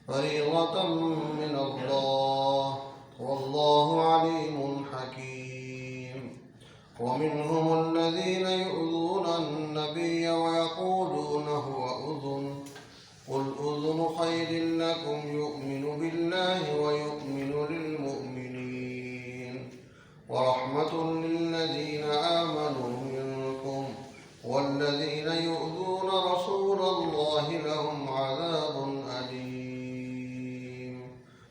فريضة من الله والله عليم حكيم. ومنهم الذين يؤذون النبي ويقولون هو أذن قل أذن خير لكم يؤمن بالله ويؤمن للمؤمنين ورحمة للذين آمنوا منكم والذين يؤذون رسول الله لهم عذاب أليم.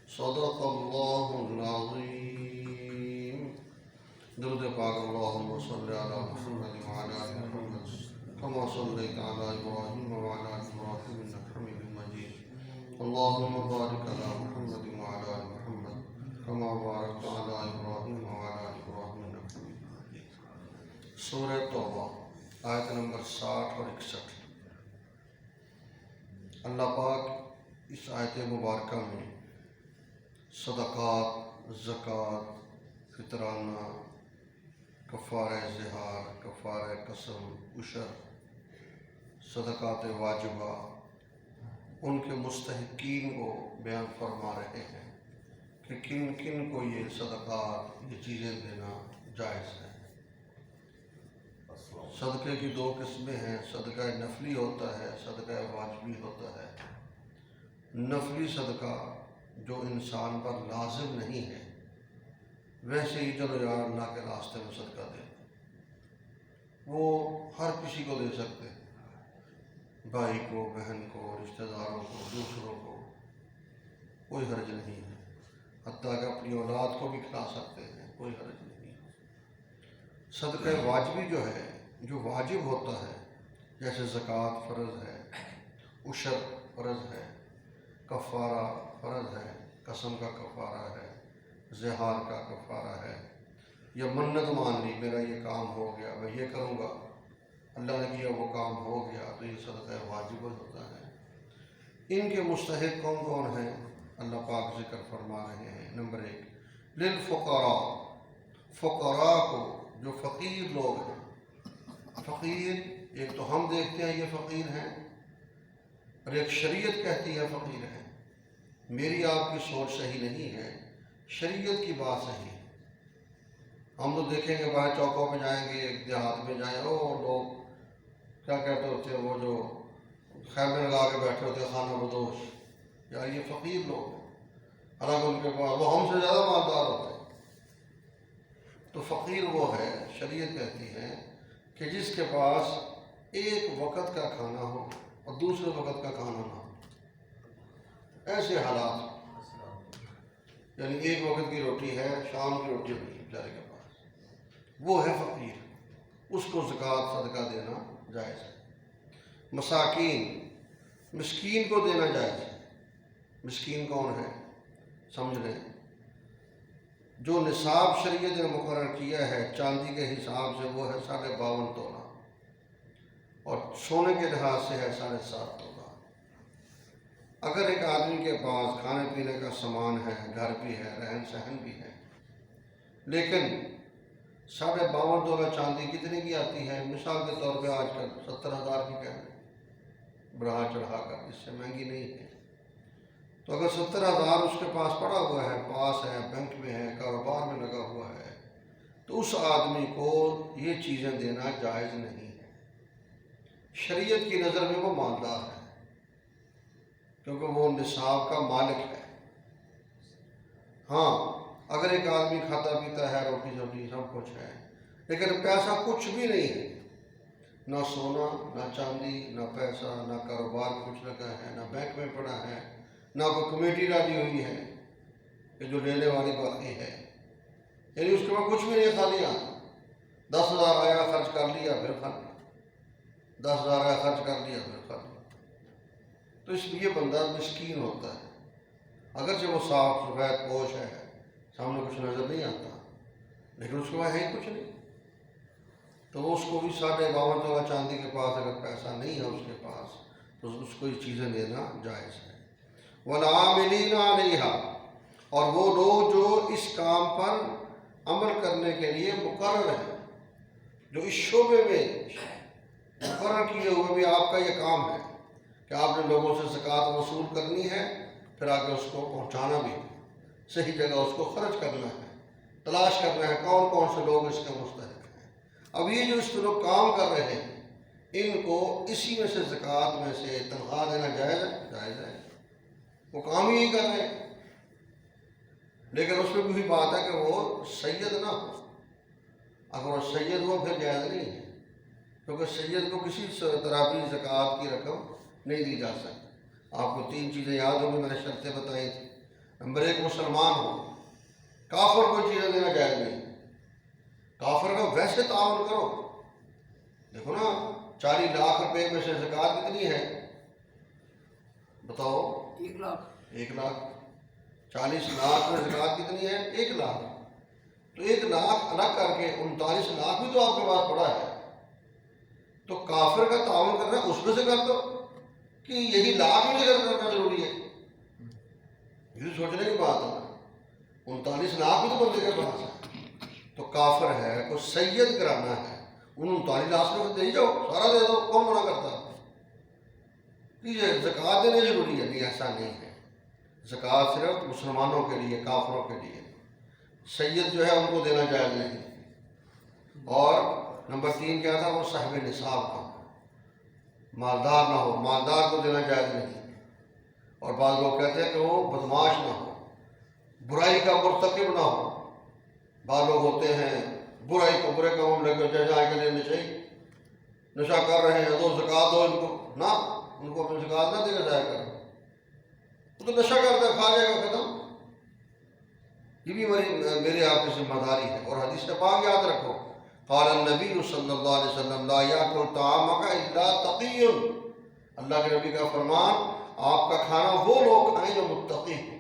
صدق الله العظيم. درود پاک اللہم صلی علی محمد وعلی آل محمد كما صليت على إبراهيم وعلى آل إبراهيم إنك حميد مجيد. اللهم بارك على محمد وعلى آل محمد كما باركت على إبراهيم وعلى آل إبراهيم إنك حميد مجيد. سورہ توبہ آیت نمبر 60 اور 61. اللہ پاک اس آیت مبارکہ میں صدقات، زکوٰۃ، فطرانہ، کفارہ ظہار، کفارہ قسم، عشر، صدقات واجبہ، ان کے مستحقین کو بیان فرما رہے ہیں کہ کن کن کو یہ صدقات، یہ چیزیں دینا جائز ہے. صدقے کی 2 قسمیں ہیں، صدقہ نفلی ہوتا ہے، صدقہ واجبی ہوتا ہے. نفلی صدقہ جو انسان پر لازم نہیں ہے، ویسے ہی چلو یار اللہ کے راستے میں صدقہ دے، وہ ہر کسی کو دے سکتے ہیں، بھائی کو، بہن کو، رشتہ داروں کو، دوسروں کو، کوئی حرج نہیں ہے. حتیٰ کہ اپنی اولاد کو بھی کھلا سکتے ہیں، کوئی حرج نہیں ہے. صدقہ واجبی جو ہے، جو واجب ہوتا ہے، جیسے زکوٰۃ فرض ہے، عشر فرض ہے، کفارہ فرض ہے، قسم کا کفارہ ہے، زہار کا کفارہ ہے، یا منت مان لی میرا یہ کام ہو گیا، میں یہ کروں گا، اللہ نے کیا وہ کام ہو گیا، تو یہ صدقہ واجب ہوتا ہے. ان کے مستحق کون کون ہیں؟ اللہ پاک ذکر فرما رہے ہیں. نمبر 1، للفقراء، فقراء کو، جو فقیر لوگ ہیں. فقیر ایک تو ہم دیکھتے ہیں یہ فقیر ہیں، اور ایک شریعت کہتی ہے فقیر ہیں. میری آپ کی سوچ صحیح نہیں ہے، شریعت کی بات صحیح ہے. ہم تو دیکھیں گے باہر چوکوں پہ جائیں گے، دیہات میں جائیں، لوگ کیا کہتے ہوتے ہیں، وہ جو خیمے لگا کے بیٹھے ہوتے ہیں، خانہ بدوش، یار یہ فقیر لوگ ہیں. حالانکہ ان کے پاس وہ ہم سے زیادہ مالدار ہوتے ہیں. تو فقیر وہ ہے، شریعت کہتی ہے کہ جس کے پاس ایک وقت کا کھانا ہو اور دوسرے وقت کا کھانا نہ ہو. ایسے حالات، یعنی ایک وقت کی روٹی ہے، شام کی روٹی نہیں بیچارے کے پاس، وہ ہے فقیر. اس کو زکوٰۃ صدقہ دینا جائز ہے. مساکین، مسکین کو دینا جائز ہے. مسکین کون ہے؟ سمجھ لیں، جو نصاب شریعت نے مقرر کیا ہے چاندی کے حساب سے، وہ ہے 52.5 تولہ، اور سونے کے لحاظ سے ہے 7.5 تولہ. اگر ایک آدمی کے پاس کھانے پینے کا سامان ہے، گھر بھی ہے، رہن سہن بھی ہے، لیکن 52.5 تولہ چاندی کتنے کی آتی ہے؟ مثال کے طور پہ آج کل 70,000 کی کہہ رہے ہیں، بڑھا چڑھا کر، اس سے مہنگی نہیں ہے. تو اگر 70,000 اس کے پاس پڑا ہوا ہے، پاس ہے، بینک میں ہے، کاروبار میں لگا ہوا ہے، تو اس آدمی کو یہ چیزیں دینا جائز نہیں ہے. شریعت کی نظر میں وہ مالدار ہے، کیونکہ وہ نصاب کا مالک ہے. ہاں، اگر ایک آدمی کھاتا پیتا ہے، روٹی سبزی سب کچھ ہے، لیکن پیسہ کچھ بھی نہیں ہے، نہ سونا، نہ چاندی، نہ پیسہ، نہ کاروبار کچھ لگا ہے، نہ بینک میں پڑا ہے، نہ کوئی کمیٹی ڈالی ہوئی ہے کہ جو لینے والی باقی ہے، یعنی اس کے بعد کچھ بھی نہیں، خالی 10,000 آیا خرچ کر لیا پھر خالی، 10,000 آیا خرچ کر لیا پھر خالی. تو اس لیے بندہ مسکین ہوتا ہے. اگرچہ وہ صاف سفید پوش ہے، سامنے کچھ نظر نہیں آتا، لیکن اس کے بعد ہے ہی کچھ نہیں. تو اس کو بھی 52.5 تولہ چاندی کے پاس اگر پیسہ نہیں ہے اس کے پاس، تو اس کو یہ چیزیں دینا جائز ہے. وَالْعَامِلِينَ عَلَيْهَا، اور وہ لوگ جو اس کام پر عمل کرنے کے لیے مقرر ہیں، جو اس شعبے میں مقرر کیے ہوئے بھی آپ کا یہ کام ہے کہ آپ نے لوگوں سے زکوٰۃ وصول کرنی ہے، پھر پھر آگے اس کو پہنچانا بھی، صحیح جگہ اس کو خرچ کرنا ہے، تلاش کرنا ہے کون کون سے لوگ اس کے مستحق ہیں۔ اب یہ جو اس پہ لوگ کام کر رہے ہیں، ان کو اسی میں سے زکوٰۃ میں سے تنخواہ دینا جائز ہے؟ جائز ہے، وہ کام ہی کر رہے ہیں، لیکن اس میں بھی بات ہے کہ وہ سید نہ ہو۔ اگر وہ سید ہو پھر جائز نہیں ہے، کیونکہ سید کو کسی طرح بھی زکوٰۃ کی رقم نہیں دی جا سکتی۔ آپ کو 3 چیزیں یاد ہوگی، میں نے شرطیں بتائی تھیں۔ نمبر 1، مسلمان ہو، کافر کو چیزیں دینا جائز نہیں۔ کافر کا ویسے تعاون کرو، دیکھو نا 40 لاکھ روپے میں سے زکوٰۃ کتنی ہے بتاؤ؟ 1 لاکھ۔ 1 لاکھ۔ 40 لاکھ میں زکوٰۃ کتنی ہے؟ 1 لاکھ۔ تو 1 لاکھ الگ کر کے 39 لاکھ بھی تو آپ کے پاس پڑا ہے، تو کافر کا تعاون کرنا اس میں سے کر دو کہ یہی لاکھ میں سے کرنا ضروری ہے؟ یہ سوچنے کی بات ہے۔ 39 لاکھ بھی تو بندے کے پاس ہے، تو کافر ہے کو سید کرانا ہے، ان 39 لاکھ میں دے جاؤ، سارا دے دو، کون منع کرتا ہے؟ یہ زکوٰۃ دینے ضروری ہے؟ نہیں، ایسا نہیں ہے۔ زکوٰۃ صرف مسلمانوں کے لیے، کافروں کے لیے، سید جو ہے ان کو دینا جائز نہیں۔ اور نمبر 3 کیا تھا؟ وہ صاحب نصاب کا، مالدار نہ ہو، مالدار کو دینا جائز نہیں۔ اور بعض لوگ کہتے ہیں کہ وہ بدماش نہ ہو، برائی کا مرتکب نہ ہو۔ بعض لوگ ہوتے ہیں برائی کو، برے کاموں میں لگے جائے کے لیے نشہ کر رہے ہیں، تو زکوٰۃ دو ان کو، نہ، ان کو اپنی زکوٰۃ نہ دے کے ضائع کرو، وہ تو نشہ کرتا ہے، کھا جائے گا، ختم۔ یہ بھی میرے آپ کی ذمہ داری ہے۔ اور حدیث پاک یاد رکھو، قال النبی صلی اللہ علیہ وسلم لا یاکل طعامک الا تقی، اللہ کے نبی کا فرمان، آپ کا کھانا وہ لوگ کھائیں جو متقی ہوں،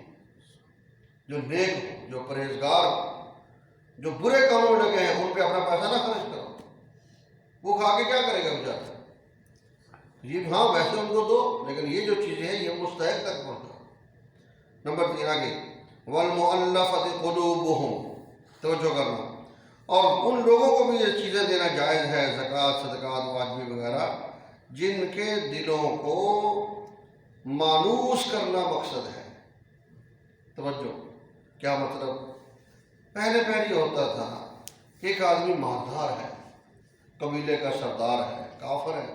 جو نیک ہوں، جو پرہیزگار ہوں۔ جو برے کاموں میں لگے ہیں ان پہ اپنا پیسہ نہ خرچ کرو، وہ کھا کے کیا کرے گا بیچارہ؟ یہ ہاں ویسے ان کو دو، لیکن یہ جو چیزیں ہیں یہ مستحق تک پہنچاؤ۔ نمبر 3 آگے، وَالْمُؤَلَّفَةِ قُلُوبُهُمْ، توجہ کرنا، اور ان لوگوں کو بھی یہ چیزیں دینا جائز ہے، زکوٰۃ، صدقات، واجبی وغیرہ، جن کے دلوں کو مانوس کرنا مقصد ہے۔ توجہ، کیا مطلب؟ پہلے یہ ہوتا تھا کہ ایک آدمی مالدار ہے، قبیلے کا سردار ہے، کافر ہے،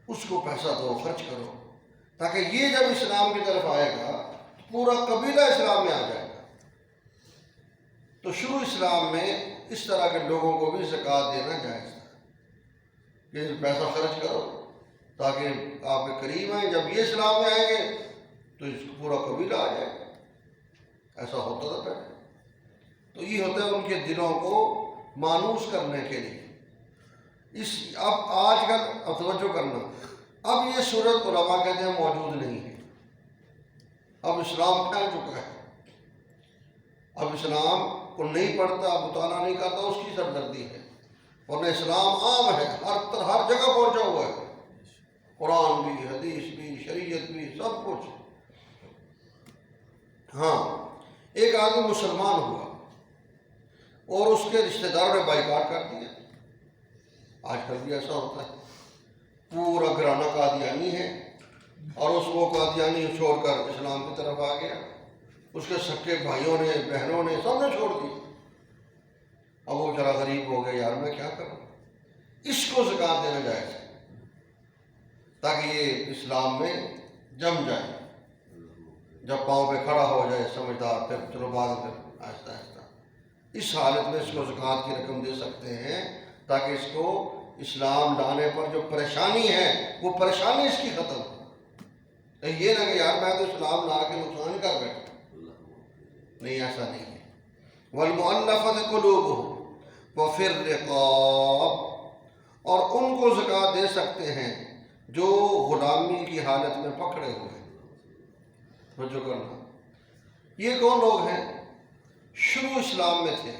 اس کو پیسہ دو، خرچ کرو، تاکہ یہ جب اسلام کی طرف آئے گا پورا قبیلہ اسلام میں آ جائے گا۔ تو شروع اسلام میں اس طرح کے لوگوں کو بھی زکوٰۃ دینا جائز تھا کہ پیسہ خرچ کرو تاکہ آپ کے قریب آئیں، جب یہ اسلام میں آئیں گے تو اس کو پورا قبیلہ آ جائے گا۔ ایسا ہوتا تھا پہلے۔ تو یہ ہوتا ہے ان کے دلوں کو مانوس کرنے کے لیے۔ اب آج کل اب توجہ کرنا، اب یہ صورت علماء کہتے ہیں موجود نہیں ہے، اب اسلام پھیل چکا ہے، اب اسلام کو نہیں پڑھتا، مطالعہ نہیں کرتا، اس کی سردردی ہے، ورنہ اسلام عام ہے، ہر جگہ پہنچا ہوا ہے، قرآن بھی، حدیث بھی، شریعت بھی، سب کچھ۔ ہاں، ایک آدمی مسلمان ہوا اور اس کے رشتہ داروں نے بائیکاٹ کر دیا، آج کل بھی ایسا ہوتا ہے، پورا گھرانہ قادیانی ہے اور اس وہ قادیانی چھوڑ کر اسلام کی طرف آ گیا، اس کے سکے بھائیوں نے، بہنوں نے، سب نے چھوڑ دی۔ اب وہ ذرا غریب ہو گئے، یار میں کیا کروں؟ اس کو زکوٰۃ دینا جائے تاکہ یہ اسلام میں جم جائے، جب پاؤں پہ کھڑا ہو جائے سمجھدار، پھر چلو بعد میں آہستہ آہستہ اس حالت میں اس کو زکوٰۃ کی رقم دے سکتے ہیں، تاکہ اس کو اسلام لانے پر جو پریشانی ہے وہ پریشانی اس کی ختم ہو۔ یہ نہ کہ یار میں تو اسلام لا کے نقصان کر بیٹھا، نہیں، ایسا نہیں ہے۔ وَالْمُؤَلَّفَةِ قُلُوبُهُمْ وَفِي الرِّقَابِ، اور ان کو زکوٰۃ دے سکتے ہیں جو غلامی کی حالت میں پکڑے ہوئے ہیں۔ توجہ کرنا، یہ کون لوگ ہیں؟ شروع اسلام میں تھے،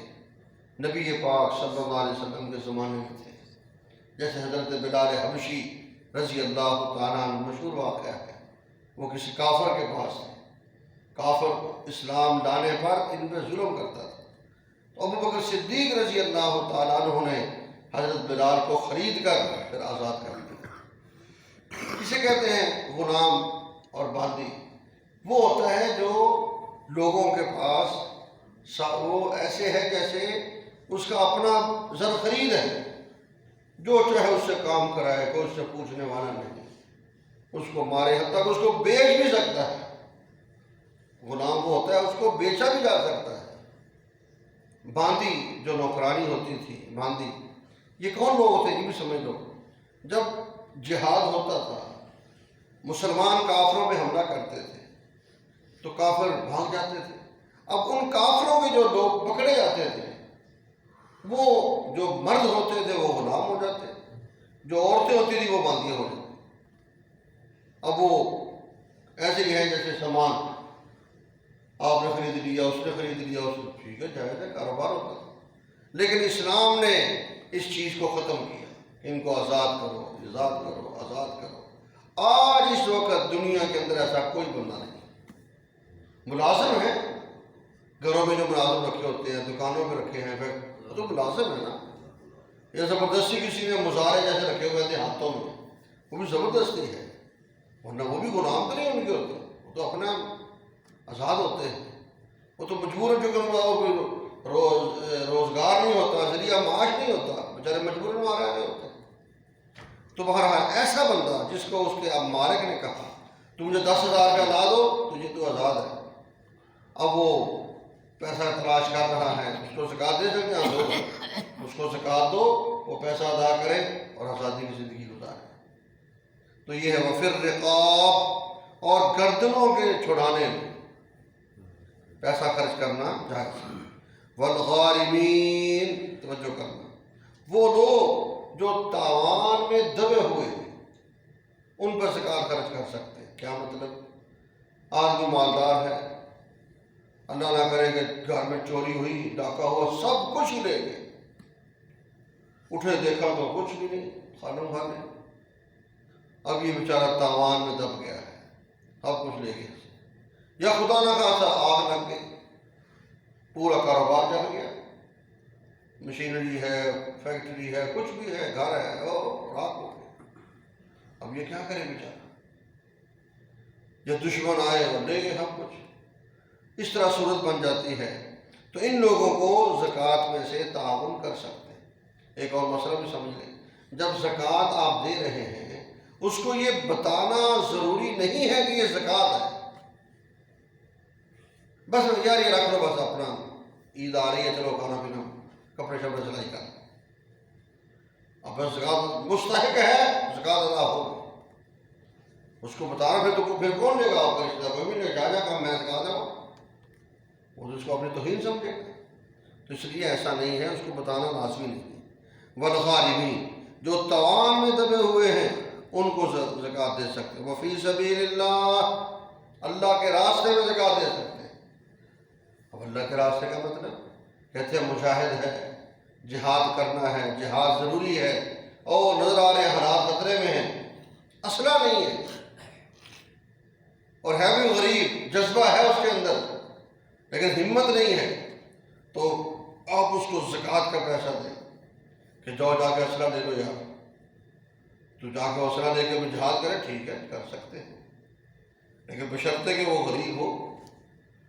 نبی پاک صلی اللہ علیہ وسلم کے زمانے میں تھے، جیسے حضرت بلال حبشی رضی اللہ تعالیٰ عنہ، مشہور واقعہ ہے، وہ کسی کافر کے پاس تھے، کافر اسلام لانے پر ان پہ ظلم کرتا تھا، تو ابو بکر صدیق رضی اللہ تعالیٰ عنہ نے حضرت بلال کو خرید کر پھر آزاد کر دیا۔ اسے کہتے ہیں غلام اور باندی۔ وہ ہوتا ہے جو لوگوں کے پاس وہ ایسے ہے جیسے اس کا اپنا زر خرید ہے، جو چاہے اس سے کام کرائے، کوئی اس سے پوچھنے والا نہیں، اس کو مارے، حتیٰ کہ اس کو بیچ بھی سکتا ہے۔ غلام وہ ہوتا ہے اس کو بیچا بھی جا سکتا ہے۔ باندی جو نوکرانی ہوتی تھی، باندی، یہ کون لوگ ہوتے ہیں یہ بھی سمجھ لو۔ جب جہاد ہوتا تھا، مسلمان کافروں پہ حملہ کرتے تھے تو کافر بھاگ جاتے تھے۔ اب ان کافروں کے جو لوگ پکڑے جاتے تھے، وہ جو مرد ہوتے تھے وہ غلام ہو جاتے، جو عورتیں ہوتی تھیں وہ باندیاں ہو جاتی۔ اب وہ ایسے ہی ہیں جیسے سامان آپ نے خرید لیا، اس نے خرید لیا، اس نے، ٹھیک ہے، جائز ہے، کاروبار ہوتا تھا، لیکن اسلام نے اس چیز کو ختم کیا، ان کو آزاد کرو، آزاد کرو، آزاد کرو۔ آج اس وقت دنیا کے اندر ایسا کوئی بندہ نہیں۔ ملازم ہے، گھروں میں جو ملازم رکھے ہوتے ہیں، دکانوں پہ رکھے ہیں، پھر تو ملازم ہے نا۔ یہ زبردستی کسی نے مظاہرے جیسے رکھے ہوئے تھے ہاتھوں میں، وہ بھی زبردستی ہے، ورنہ وہ بھی غلام تو نہیں ان کے ہوتے، وہ تو اپنا آزاد ہوتے ہیں، وہ تو مجبور ہے، جو کوئی روزگار نہیں ہوتا، ذریعہ معاش نہیں ہوتا، بیچارے مجبور مارے ہوئے ہوتے۔ تو بہرحال ایسا بندہ جس کو اس کے اب مالک نے کہا تو مجھے 10,000 روپیہ لا دو، تجھے تو آزاد ہے، اب وہ پیسہ تلاش کر رہا ہے، اس کو زکوٰۃ دے سکتے ہیں، دو، اس کو زکوٰۃ دو، وہ پیسہ ادا کرے اور آزادی کی زندگی گزارے۔ تو یہ ہے وفر رقاب، اور گردنوں کے چھڑانے میں پیسہ خرچ کرنا جائز ہے۔ والغارمین، توجہ کرنا، وہ لوگ جو تاوان میں دبے ہوئے ہیں ان پر زکوٰۃ خرچ کر سکتے ہیں۔ کیا مطلب؟ آدمی مالدار ہے، اللہ نہ کرے کہ گھر میں چوری ہوئی، ڈاکہ ہوا، سب کچھ لے گئے، اٹھے دیکھا تو کچھ بھی نہیں، خانم خانے، اب یہ بیچارہ تاوان میں دب گیا ہے، سب کچھ لے گیا، یا خدا نہ خاصا آگ لگ گئی، پورا کاروبار جل گیا، مشینری ہے، فیکٹری ہے، کچھ بھی ہے، گھر ہے، اور راک ہو گیا۔ اب یہ کیا کرے بیچارہ؟ یا دشمن آئے اور لے گئے سب کچھ، اس طرح صورت بن جاتی ہے۔ تو ان لوگوں کو زکوٰۃ میں سے تعاون کر سکتے ہیں۔ ایک اور مسئلہ بھی سمجھ لیں، جب زکوٰۃ آپ دے رہے ہیں اس کو یہ بتانا ضروری نہیں ہے کہ یہ زکوٰۃ ہے، بس یار یہ رکھ لو، بس اپنا عید آ رہی ہے، چلو کھانا پینا، کپڑے شپڑے سلائی کر، اب بس زکوٰۃ مستحق ہے، زکوٰۃ ادا ہوگی، اس کو بتانا، پھر کون لے گا آپ کا رشتہ دار؟ کوئی بھی نہیں، جا کام میں زکوٰۃ دوں، وہ تو اس کو اپنی توہین سمجھے گا۔ تو اس لیے ایسا نہیں ہے، اس کو بتانا لازمی نہیں ہے۔ والغارمین، جو تاوان میں دبے ہوئے ہیں ان کو زکوٰۃ دے سکتے ہیں۔ وفی سبیل اللہ، اللہ کے راستے میں زکوٰۃ دے سکتے ہیں۔ اب اللہ کے راستے کا مطلب کہتے ہیں مجاہد ہے، جہاد کرنا ہے، جہاد ضروری ہے، اور نظر آ رہے ہیں حالات خطرے میں ہیں، اسلحہ نہیں ہے اور ہے بھی غریب، جذبہ ہے اس کے اندر لیکن ہمت نہیں ہے، تو آپ اس کو زکوٰۃ کا پیسہ دیں کہ جاؤ جا کے اسلحہ لے لو، یار تو جا کے اسلحہ لے کے بھی جہاد کرے، ٹھیک ہے، کر سکتے ہیں، لیکن بشرطے کہ وہ غریب ہو۔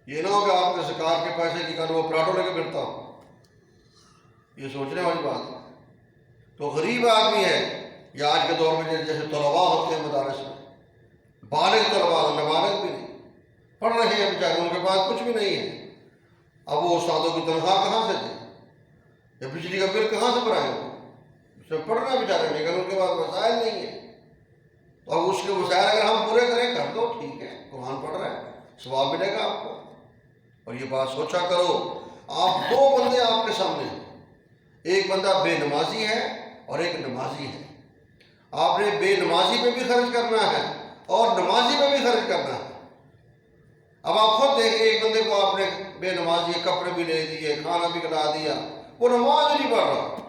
یہ نہ ہو کہ آپ کے زکوٰۃ کے پیسے کی کر وہ پراٹو لے کے پھرتا ہو، یہ سوچنے والی بات ہے۔ تو غریب آدمی ہے، یا آج کے دور میں جیسے طلباء ہوتے ہیں مدارس میں، بالغ طلباء، نابالغ بھی نہیں، پڑھ رہے ہیں بیچارے، ان کے پاس کچھ بھی نہیں ہے، اب وہ استادوں کی تنخواہ کہاں سے دیں، یا بجلی کا بل کہاں سے بھرائیں؟ اس میں پڑھ رہے ہیں بیچارے، لیکن ان کے پاس وسائل نہیں ہے، تو اب اس کے وسائل اگر ہم پورے کریں، کر دو، ٹھیک ہے، قرآن پڑھ رہے ہیں، ثواب ملے گا آپ کو۔ اور یہ بات سوچا کرو، آپ دو بندے آپ کے سامنے ہیں، ایک بندہ بے نمازی ہے اور ایک نمازی ہے، آپ نے بے نمازی پہ بھی خرچ کرنا ہے اور نمازی پہ بھی خرچ کرنا ہے۔ اب آپ خود دیکھیں، ایک بندے کو آپ نے بے نمازی کپڑے بھی لے دیے، کھانا بھی کھلا دیا، وہ نماز نہیں پڑھ رہا،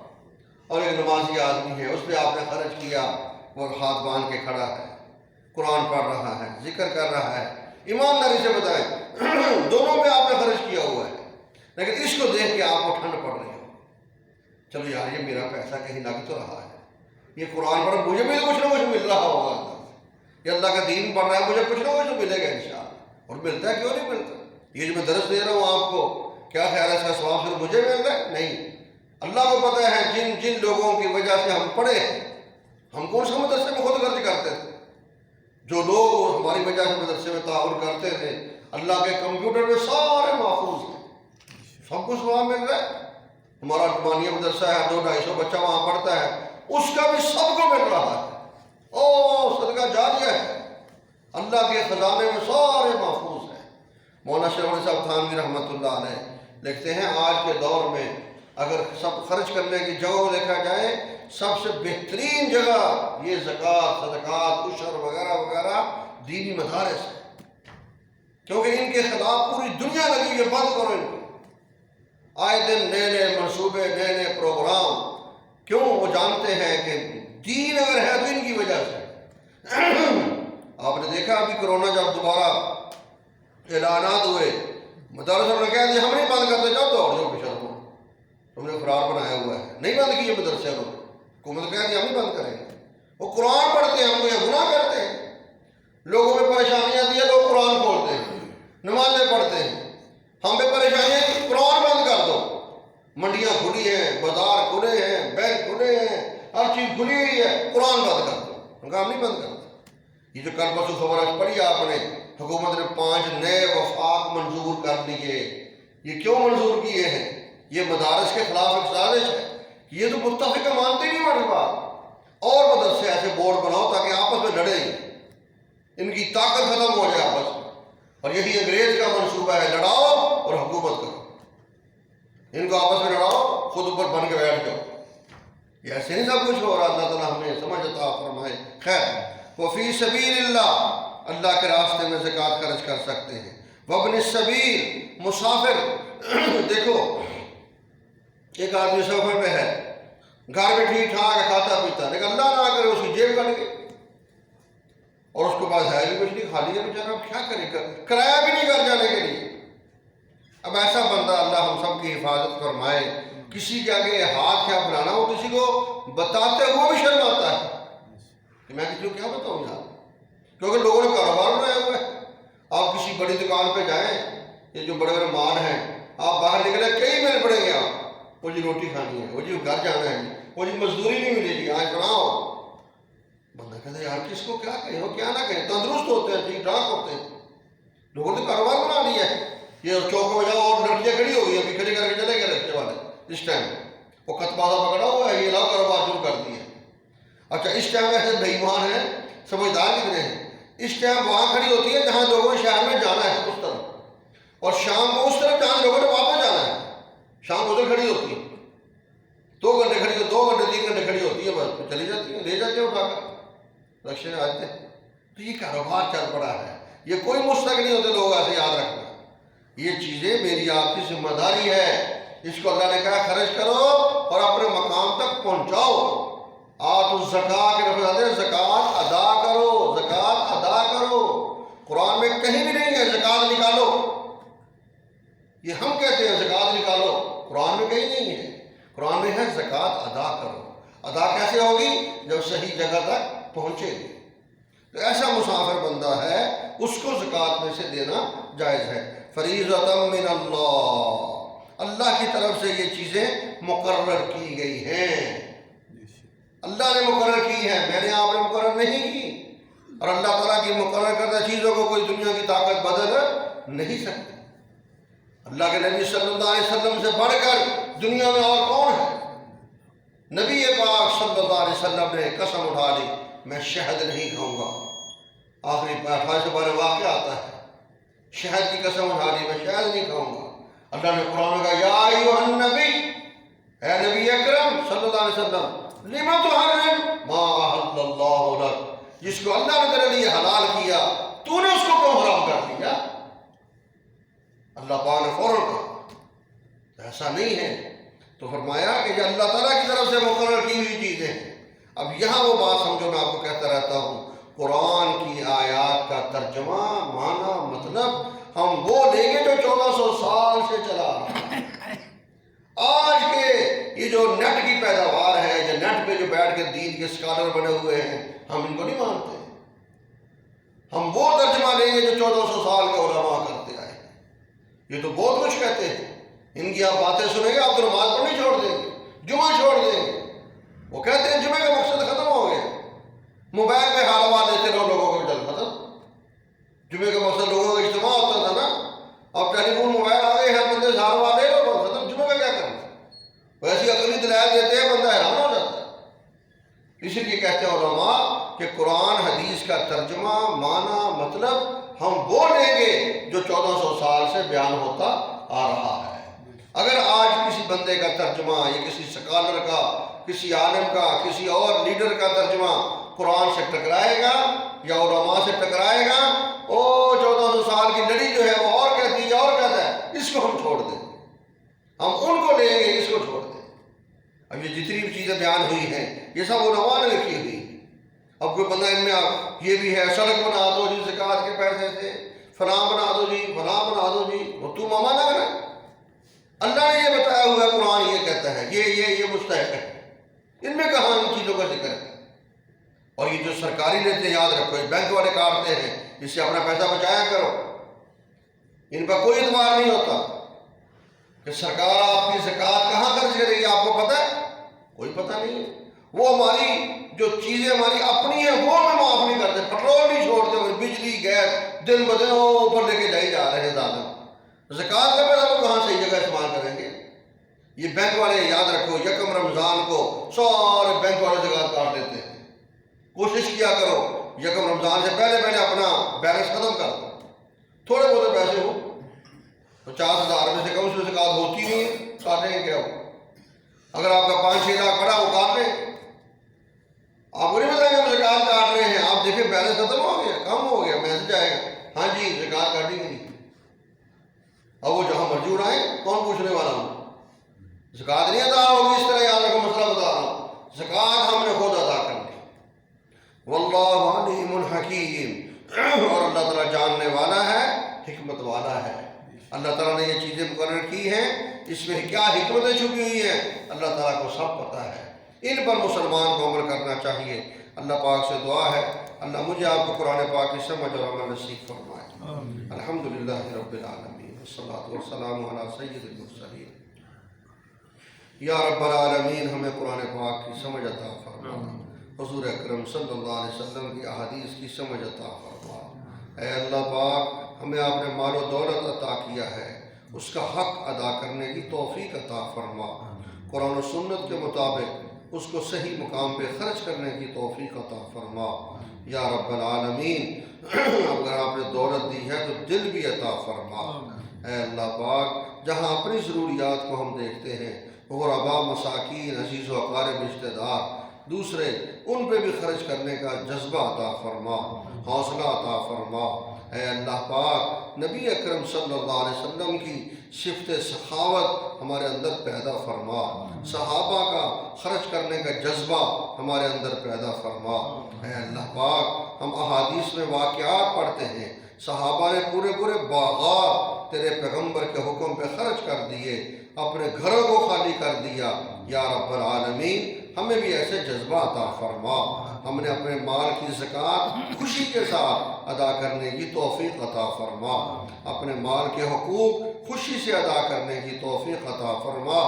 اور ایک نمازی آدمی ہے، اس پہ آپ نے خرچ کیا، وہ ہاتھ باندھ کے کھڑا ہے، قرآن پڑھ رہا ہے، ذکر کر رہا ہے، ایمانداری سے بتائیں دونوں پہ آپ نے خرچ کیا ہوا ہے، لیکن اس کو دیکھ کے آپ کو ٹھنڈ پڑ رہی ہو، چلو یار یہ میرا پیسہ کہیں لگ تو رہا ہے، یہ قرآن پڑھ، مجھے بھی کچھ نہ کچھ مل رہا ہوگا، یہ اللہ کا دین پڑھ رہا ہے، مجھے کچھ نہ کچھ تو ملے گا انشاءاللہ، اور ملتا ہے کیوں نہیں ملتا؟ یہ جو میں درس دے رہا ہوں آپ کو، کیا خیال ہے اس کا ثواب صرف مجھے مل رہا ہے؟ نہیں، اللہ کو پتہ ہے جن جن لوگوں کی وجہ سے ہم پڑھے ہیں۔ ہم کون سا مدرسے میں خود خرچ کرتے تھے؟ جو لوگ ہماری وجہ سے مدرسے میں تعاون کرتے تھے، اللہ کے کمپیوٹر میں سارے محفوظ ہیں، سب کو ثواب مل رہا ہے۔ ہمارا عثمانیہ مدرسہ ہے، 200-250 بچہ وہاں پڑھتا ہے، اس کا بھی سب کو مل رہا ہے۔ او صدقہ جاریہ ہے، اللہ کے خزانے میں سارے محفوظ ہیں۔ مولانا شیخ علی صاحب تھانوی رحمۃ اللہ علیہ لکھتے ہیں آج کے دور میں اگر سب خرچ کرنے کی جگہ کو دیکھا جائے، سب سے بہترین جگہ یہ زکوٰۃ، صدقات، عشر وغیرہ وغیرہ دینی مدارس ہے، کیونکہ ان کے خلاف پوری دنیا لگی ہے، بند کرو ان کو۔ آئے دن نئے نئے منصوبے، نئے نئے پروگرام، کیوں؟ وہ جانتے ہیں کہ دین اگر ہے تو ان کی وجہ سے۔ آپ نے دیکھا ابھی کرونا جب دوبارہ اعلانات ہوئے، مدارسوں نے کہہ دیا ہم نہیں بند کرتے، جاؤ دوڑ جاؤ پیچھے کو، تم نے فرار بنایا ہوا ہے، نہیں بند کیے مدرسے لوگ، حکومت کہہ دیا ہم نہیں بند کریں گے۔ وہ قرآن پڑھتے ہیں، ہم کو یہ گناہ کرتے ہیں، لوگوں میں پریشانیاں آتی ہیں، لوگ قرآن کھولتے ہیں، نمازیں پڑھتے ہیں، ہم پہ پریشانیاں، قرآن بند کر دو۔ منڈیاں کھلی ہیں، بازار کھلے ہیں، بینک کھلے ہیں، ہر چیز کھلی ہوئی ہے، قرآن بند کر دو۔ ان کا ہم نہیں بند کرتے۔ یہ جو کل پرسوں خبر آج پڑھی آپ نے، حکومت نے 5 نئے وفاق منظور کر لیے۔ یہ کیوں منظور کیے ہیں؟ یہ مدارس کے خلاف ایک سازش ہے، یہ تو متفقہ مانتے نہیں ہماری بات، اور مدرسے ایسے بورڈ بناؤ تاکہ آپس میں لڑیں، ان کی طاقت ختم ہو جائے آپس میں۔ اور یہی انگریز کا منصوبہ ہے، لڑاؤ اور حکومت کرو، ان کو آپس میں لڑاؤ، خود اوپر بن کے بیٹھ جاؤ۔ یہ ایسے نہیں سب کچھ ہو رہا، اللہ تعالیٰ ہمیں سمجھ عطا فرمائے۔ خیر، وفی سبیل اللہ، اللہ کے راستے میں زکوٰۃ خرچ کر سکتے ہیں۔ وابن السبیل، مسافر، دیکھو ایک آدمی سفر پہ ہے، گھر میں ٹھیک ٹھاک ہے، کھاتا پیتا، لیکن اللہ نہ کرے اس کی جیب کٹ گئی اور اس کے پاس ہے بھی کچھ نہیں، خالی ہے بیچارہ، اب کیا کرے، کرایہ بھی نہیں گھر جانے کے لیے۔ اب ایسا بندہ اللہ ہم سب کی حفاظت فرمائے، کسی کے آگے ہاتھ کیا پھیلانا، وہ کسی کو بتاتے ہوئے بھی شرم آتا ہے کہ میں کسی کو کیا بتاؤں یار، کیونکہ لوگوں نے کاروبار بنایا ہوا ہے۔ آپ کسی بڑی دکان پہ جائیں، یہ جو بڑے بڑے مال ہیں، آپ باہر نکلے کئی مل پڑیں گے، آپ وہ جی روٹی کھانی ہے، وہ جی گھر جانا ہے، وہ جی مزدوری نہیں ملے گی، آج بناؤ۔ بندہ کہتا ہے یار کس کو کیا کہیں، وہ کیا نہ کہیں، تندرست ہوتے ہیں، ٹھیک ٹھاک ہوتے ہیں، لوگوں نے کاروبار بنا لیا ہے۔ یہ چوک میں جاؤ اور لڑکیاں کھڑی ہو گئی، ابھی کھڑی کر کے چلے گئے رکشے والے، اس ٹائم وہ کتبازہ پکڑا ہوا ہے، یہ لاؤ کاروبار شروع کر دیا۔ اچھا اس ٹائم ایسے بے ایمان ہیں، سمجھدار کتنے ہیں، اس ٹائم وہاں کھڑی ہوتی ہے جہاں لوگوں نے شہر میں جانا ہے اس طرف، اور شام کو اس طرف جہاں لوگوں نے واپس جانا ہے، شام ادھر کھڑی ہوتی ہے، 2 گھنٹے کھڑی، 2 گھنٹے 3 گھنٹے کھڑی ہوتی ہے، بس چلی جاتی ہے، لے جاتے ہیں اٹھا کر رکشے میں آتے ہیں۔ تو یہ کاروبار چل پڑا ہے، یہ کوئی مستحق نہیں ہوتے لوگ، ایسے یاد رکھنا۔ یہ چیزیں میری آپ کی ذمہ داری ہے، اس کو اللہ نے کہا خرچ کرو اور اپنے مقام تک پہنچاؤ۔ آتوا الزکاۃ کے لفظ آتے ہیں، زکوٰۃ ادا کرو، زکوٰۃ ادا کرو۔ قرآن میں کہیں بھی نہیں ہے زکوٰۃ نکالو، یہ ہم کہتے ہیں زکوٰۃ نکالو، قرآن میں کہیں نہیں ہے، قرآن میں ہے زکوٰۃ ادا کرو۔ ادا کیسے ہوگی؟ جب صحیح جگہ تک پہنچے گی۔ تو ایسا مسافر بندہ ہے، اس کو زکوٰۃ میں سے دینا جائز ہے۔ فریضۃ من اللہ، اللہ کی طرف سے یہ چیزیں مقرر کی گئی ہیں، اللہ نے مقرر کی ہے، میں نے آپ نے مقرر نہیں کی، اور اللہ تعالیٰ کی مقرر کردہ چیزوں کو کوئی دنیا کی طاقت بدل نہیں سکتی۔ اللہ کے نبی صلی اللہ علیہ وسلم سے بڑھ کر دنیا میں اور کون ہے؟ نبی پاک صلی اللہ علیہ وسلم نے قسم اٹھا لی، میں شہد نہیں کھاؤں گا۔ آخری فائدہ سے بارے واقعہ آتا ہے، شہد کی قسم اٹھا لی، میں شہد نہیں کھاؤں گا۔ اللہ نے قرآن میں کہا یا ایھا النبی، اے نبی اکرم صلی اللہ علیہ وسلم، لما تحرم ما احل اللہ لک، جس کو اللہ نے تیرے لیے حلال کیا تو نے اس کو کیوں حرام کر دیا؟ اللہ پاک نے فوراً کہا ایسا نہیں ہے، تو فرمایا کہ یہ اللہ تعالیٰ کی طرف سے مقرر کی ہوئی چیزیں ہیں۔ اب یہاں وہ بات سمجھو، میں آپ کو کہتا رہتا ہوں، قرآن کی آیات کا ترجمہ، معنی، مطلب ہم وہ لیں گے جو 1400 سال سے چلا رہا ہے۔ آج کے یہ جو نیٹ کی پیداوار ہے، جو نیٹ پہ جو بیٹھ کے دین کے اسکالر بنے ہوئے ہیں، ہم ان کو نہیں مانتے۔ ہم وہ ترجمہ لیں گے جو 1400 سال کے علماء یہ تو بہت کچھ کہتے ہیں، ان کی آپ باتیں سنیں گے آپ تو نماز پڑھنی چھوڑ دیں گے، جمعہ چھوڑ دیں گے۔ وہ کہتے ہیں جمعے کا مقصد ختم ہو گیا، موبائل پہ حالوا لیتے رہو لوگوں کو، چل ختم۔ جمعے کا مقصد لوگوں کا اجتماع ہوتا تھا نا، اب ٹیلی فون موبائل آ گئے، ہر بندے سے حالوا لے لو، ختم۔ جمعے کا کیا کرنا؟ ویسی عقلی دلائل دیتے ہیں، بندہ حیران ہو جاتا ہے۔ اسی لیے کہتے ہیں علماء کہ قرآن حدیث کا ترجمہ، معنی، مطلب ہم وہ لیں گے جو 1400 سال سے بیان ہوتا آ رہا ہے۔ اگر آج کسی بندے کا ترجمہ یا کسی سکالر کا، کسی عالم کا، کسی اور لیڈر کا ترجمہ قرآن سے ٹکرائے گا یا علماء سے ٹکرائے گا، او 1400 سال کی لڑی جو ہے وہ اور کہتی ہے اور کہتا ہے، اس کو ہم چھوڑ دیں گے، ہم ان کو لیں گے، اس کو چھوڑ دیں گے۔ اب یہ جتنی بھی چیزیں بیان ہوئی ہیں یہ سب علماء نے لکھی ہوئی۔ اب کوئی بندہ ان میں یہ بھی ہے، سڑک بنا دو جی زکوٰۃ کے پیسے سے، فلاں بنا دو جی، فلاں بنا دو جی، وہ تو ماما نہ ہے۔ اللہ نے یہ بتایا ہوا ہے، قرآن یہ کہتا ہے، یہ مستحق ہے، ان میں کہاں ان چیزوں کا ذکر ہے؟ اور یہ جو سرکاری لیتے ہیں، یاد رکھو، بینک والے کاٹتے ہیں، اس سے اپنا پیسہ بچایا کرو، ان پر کوئی اعتبار نہیں ہوتا کہ سرکار آپ کی زکوٰۃ کہاں خرچ کرے گی، آپ کو پتہ ہے؟ کوئی پتہ نہیں ہے۔ وہ ہماری جو چیزیں ہماری اپنی ہیں وہ ہمیں معاف نہیں کرتے، پیٹرول نہیں چھوڑتے، بجلی گیس دن بدن اوپر لے کے جائے جا رہے ہیں زیادہ۔ زکوٰۃ کا پیسہ وہ کہاں صحیح جگہ استعمال کریں گے؟ یہ بینک والے یاد رکھو، یکم رمضان کو سارے بینک والے زکوٰۃ کاٹ دیتے ہیں۔ کوشش کیا کرو یکم رمضان سے پہلے اپنا بیلنس ختم کر دو، تھوڑے بہت پیسے ہو، 50,000 میں سے کم سے زکوٰۃ ہوتی نہیں ہے، کاٹیں گے کیا ہو؟ اگر آپ کا 5-6 لاکھ پڑا وہ کاٹ لیں، آپ کو نہیں بتائیں گے ہم زکوٰۃ کاٹ رہے ہیں، آپ دیکھیں بیلنس ختم ہو گیا، کم ہو گیا، میسج آئے گا ہاں جی زکوٰۃ کاٹی گئی۔ اب وہ جہاں مرضی اڑائیں، کون پوچھنے والا ہوں؟ زکوٰۃ نہیں ادا ہوگی، اس طرح یاد رکھو، مسئلہ بتا رہا ہوں، زکوٰۃ ہم نے خود ادا کرنی۔ واللہ علیم حکیم، اور اللہ تعالیٰ جاننے والا ہے، حکمت والا ہے۔ اللہ تعالیٰ نے یہ چیزیں مقرر کی ہیں، اس میں کیا حکمتیں چھپی ہوئی ہیں اللہ تعالیٰ کو سب پتہ ہے، ان پر مسلمان کو عمل کرنا چاہیے۔ اللہ پاک سے دعا ہے اللہ مجھے آپ کو قرآن پاک کی سمجھ اور عمل نصیب فرمائے۔ الحمدللہ رب العالمین، والصلاۃ والسلام علی سید المرسلین۔ یا رب العالمین ہمیں قرآن پاک کی سمجھ عطا فرما، حضور اکرم صلی اللہ علیہ وسلم کی احادیث کی سمجھ عطا فرما۔ اے اللہ پاک ہمیں آپ نے مال و دولت عطا کیا ہے، اس کا حق ادا کرنے کی توفیق عطا فرما، قرآن و سنت کے مطابق اس کو صحیح مقام پہ خرچ کرنے کی توفیق عطا فرما یا رب العالمین۔ اگر آپ نے دولت دی ہے تو دل بھی عطا فرما۔ اے اللہ پاک جہاں اپنی ضروریات کو ہم دیکھتے ہیں، غرباء، مساکین، عزیز و اقارب، رشتہ دار، دوسرے، ان پہ بھی خرچ کرنے کا جذبہ عطا فرما، حوصلہ عطا فرما۔ اے اللہ پاک نبی اکرم صلی اللہ علیہ وسلم کی صفت سخاوت ہمارے اندر پیدا فرما، صحابہ کا خرچ کرنے کا جذبہ ہمارے اندر پیدا فرما۔ اے اللہ پاک ہم احادیث میں واقعات پڑھتے ہیں، صحابہ نے پورے باغات تیرے پیغمبر کے حکم پہ خرچ کر دیے، اپنے گھروں کو خالی کر دیا۔ یا رب العالمین ہمیں بھی ایسے جذبہ عطا فرما، ہم نے اپنے مال کی زکوٰۃ خوشی کے ساتھ ادا کرنے کی توفیق عطا فرما، اپنے مال کے حقوق خوشی سے ادا کرنے کی توفیق عطا فرما۔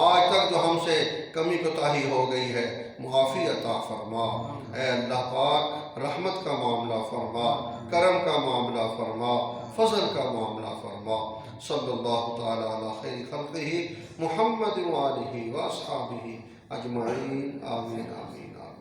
آج تک جو ہم سے کمی کوتاہی ہو گئی ہے معافی عطا فرما۔ اے اللہ پاک رحمت کا معاملہ فرما، کرم کا معاملہ فرما، فضل کا معاملہ فرما۔ صلی اللہ تعالی علی خیر خلقہ محمد وآلہ واصحابہ اجمعین، آمین آمین آمین۔